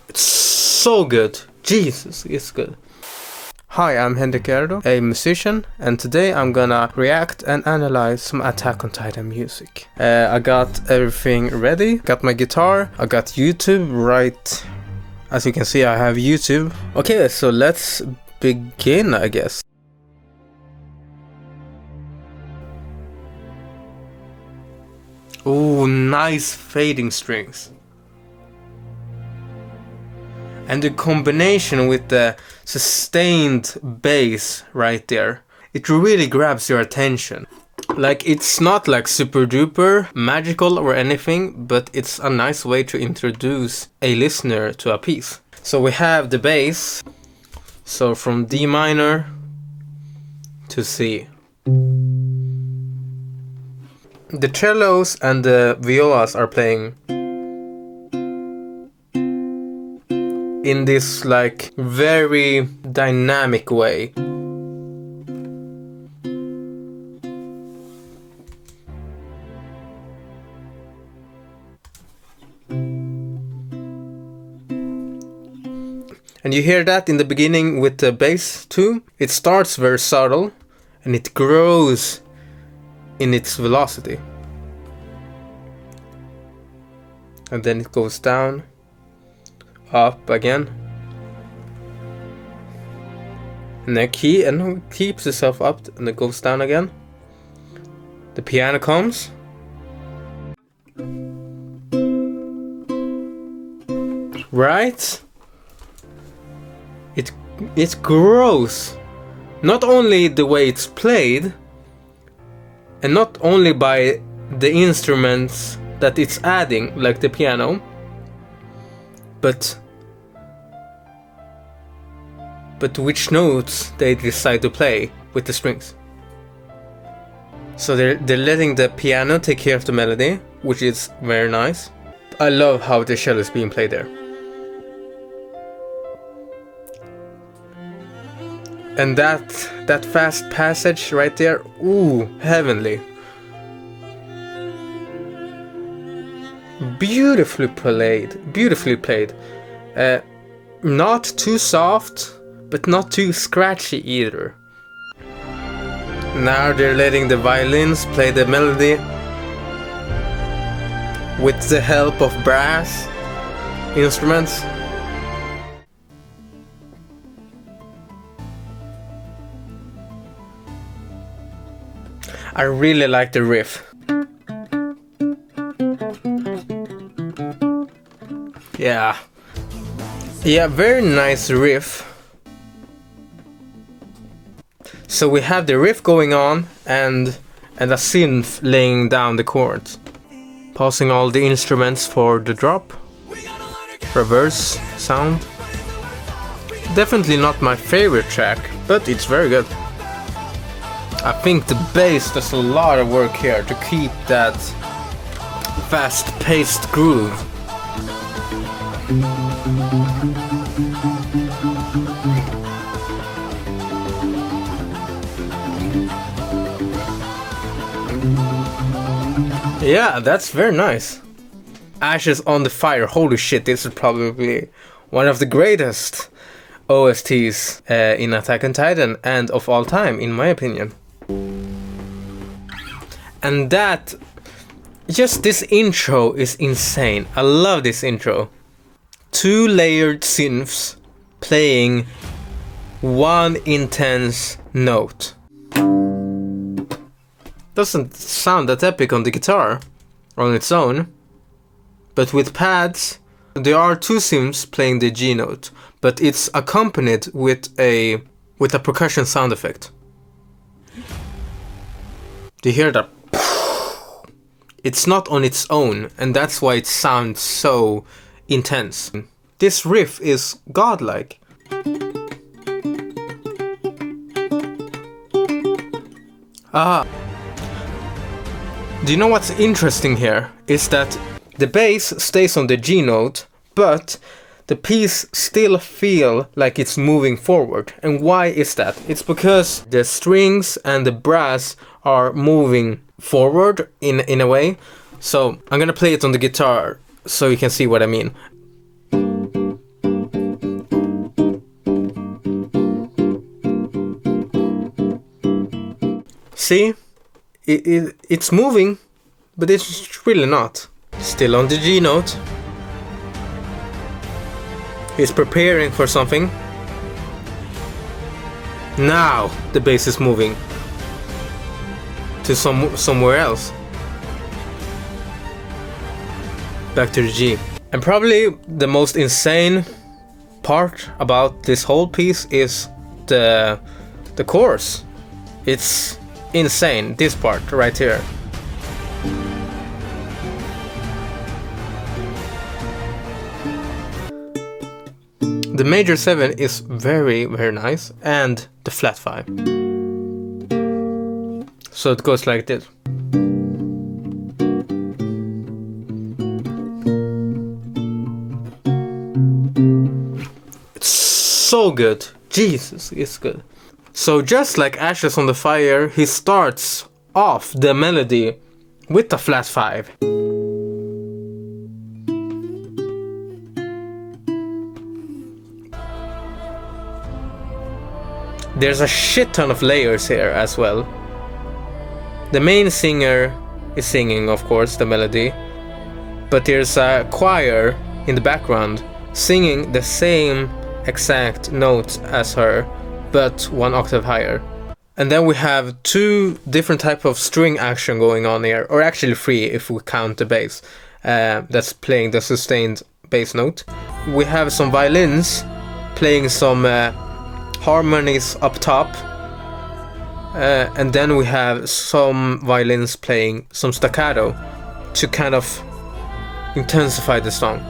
It's so good. Jesus, it's good. Hi, I'm Ricardo, a musician, and today I'm gonna react and analyze some Attack on Titan music. I got everything ready, got my guitar, I got YouTube right. As you can see, I have YouTube. Okay, so let's begin, I guess. Oh, nice fading strings. And the combination with the sustained bass right there, it really grabs your attention. Like, it's not like super duper magical or anything, but it's a nice way to introduce a listener to a piece. So we have the bass, so from D minor to C. The cellos and the violas are playing in this like very dynamic way. And you hear that in the beginning with the bass too. It starts very subtle and it grows in its velocity. And then it goes down, up again. And then it keeps itself up and it goes down again. The piano comes. Right? It grows. Not only the way it's played, and not only by the instruments that it's adding, like the piano, but which notes they decide to play with the strings. So they're letting the piano take care of the melody, which is very nice. I love how the cello is being played there. And that fast passage right there, ooh, heavenly. Beautifully played. Not too soft, but not too scratchy either. Now they're letting the violins play the melody with the help of brass instruments. I really like the riff. Yeah, very nice riff. So we have the riff going on and a synth laying down the chords. Pausing all the instruments for the drop. Reverse sound. Definitely not my favorite track, but it's very good. I think the bass does a lot of work here to keep that fast-paced groove. Yeah, that's very nice. Ashes on the Fire, holy shit, this is probably one of the greatest OSTs in Attack on Titan and of all time, in my opinion. And just this intro is insane. I love this intro. 2 layered synths playing one intense note. Doesn't sound that epic on the guitar on its own, but with pads there are 2 synths playing the G note, but it's accompanied with a percussion sound effect. Do you hear that? It's not on its own, and that's why it sounds so intense. This riff is godlike. Do you know what's interesting here? Is that the bass stays on the G note, but the piece still feel like it's moving forward. And why is that? It's because the strings and the brass are moving forward in a way. So I'm gonna play it on the guitar so you can see what I mean. See? It's moving, but it's really not. Still on the G note. He's preparing for something. Now the bass is moving to somewhere else. Back to the G. And probably the most insane part about this whole piece is the chorus. It's insane, this part right here. The major 7 is very, very nice, and the flat 5. So it goes like this. It's so good. Jesus, it's good. So just like Ashes on the Fire, he starts off the melody with the flat 5. There's a shit ton of layers here as well. The main singer is singing, of course, the melody, but there's a choir in the background singing the same exact notes as her, but 1 octave higher. And then we have 2 different types of string action going on here, or actually 3 if we count the bass that's playing the sustained bass note. We have some violins playing some harmonies up top, and then we have some violins playing some staccato to kind of intensify the song.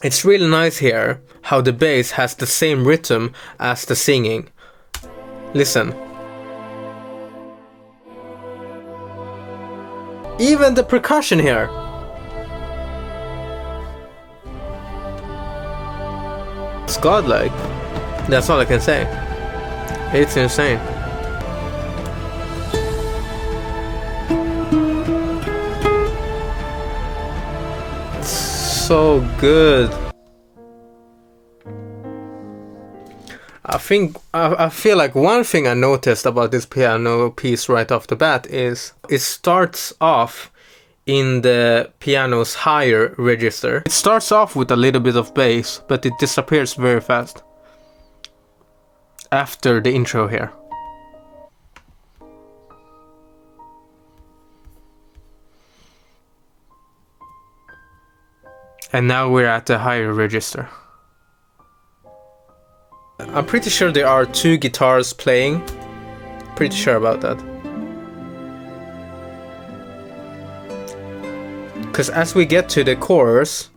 It's really nice here how the bass has the same rhythm as the singing. Listen. Even the percussion here. It's godlike. That's all I can say. It's insane. It's so good. I feel like one thing I noticed about this piano piece right off the bat is it starts off in the piano's higher register. It starts off with a little bit of bass, but it disappears very fast after the intro here. And now we're at the higher register. I'm pretty sure there are 2 guitars playing. Pretty sure about that. Because as we get to the chorus,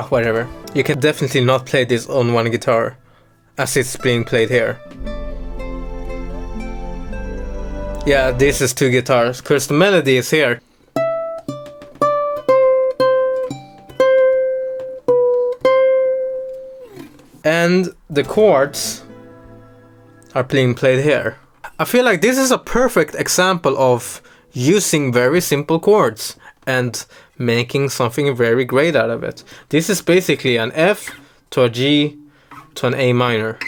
whatever. You can definitely not play this on 1 guitar as it's being played here. Yeah, this is 2 guitars, because the melody is here. And the chords are being played here. I feel like this is a perfect example of using very simple chords and making something very great out of it. This is basically an F to a G to an A minor.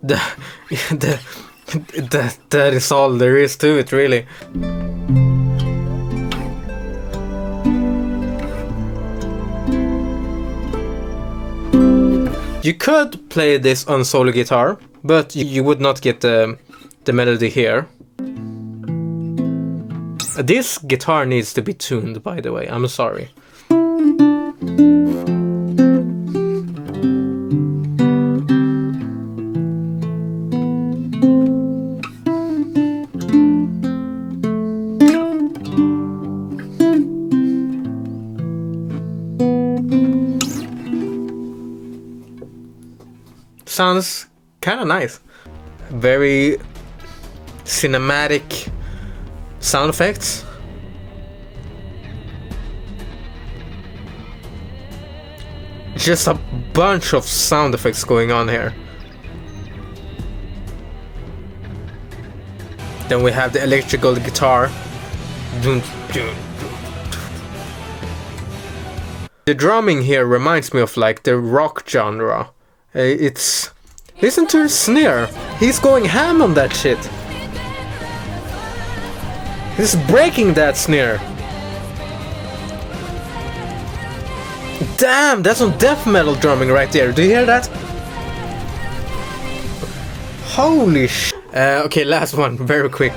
That is all there is to it, really. You could play this on solo guitar, but you would not get the melody here. This guitar needs to be tuned, by the way. I'm sorry. Sounds kind of nice. Very cinematic sound effects. Just a bunch of sound effects going on here. Then we have the electrical guitar. The drumming here reminds me of like the rock genre. It's... Listen to the snare. He's going ham on that shit. He's breaking that snare. Damn, that's some death metal drumming right there. Do you hear that? Holy sh... okay, last one, very quick.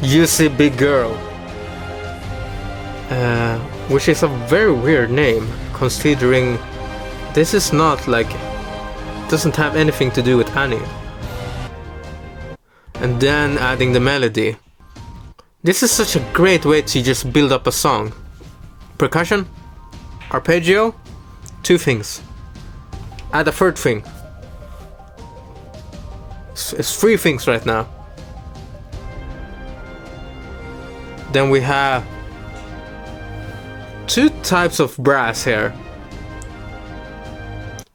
YouSeeBIGGIRL. Which is a very weird name, considering this is not like... doesn't have anything to do with Annie. And then adding the melody. This is such a great way to just build up a song. Percussion, arpeggio, 2 things. Add a 3rd thing. It's 3 things right now. Then we have 2 types of brass here.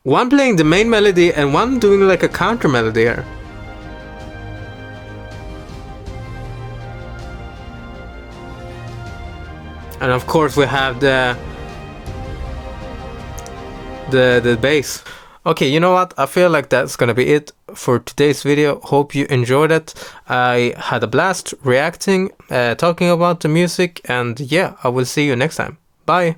One playing the main melody and one doing like a counter melody here. And of course we have the bass. Okay, you know what? I feel like that's gonna be it for today's video. Hope you enjoyed it. I had a blast reacting, talking about the music, and yeah, I will see you next time. Bye!